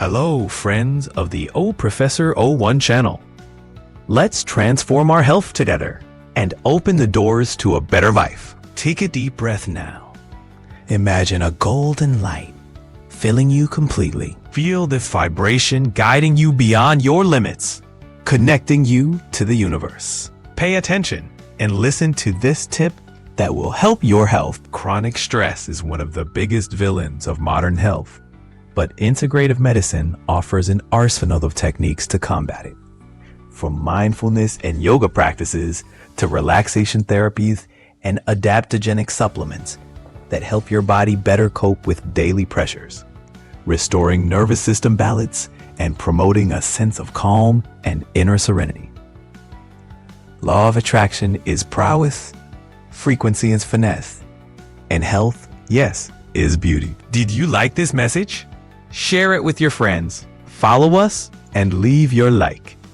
Hello, friends of the O Professor O1 channel. Let's transform our health together and open the doors to a better life. Take a deep breath now. Imagine a golden light filling you completely. Feel this vibration guiding you beyond your limits, connecting you to the universe. Pay attention and listen to this tip that will help your health. Chronic stress is one of the biggest villains of modern health. But integrative medicine offers an arsenal of techniques to combat it. From mindfulness and yoga practices to relaxation therapies and adaptogenic supplements that help your body better cope with daily pressures, restoring nervous system balance and promoting a sense of calm and inner serenity. Law of attraction is prowess, frequency is finesse, and health, yes, is beauty. Did you like this message? Share it with your friends, follow us, and leave your like.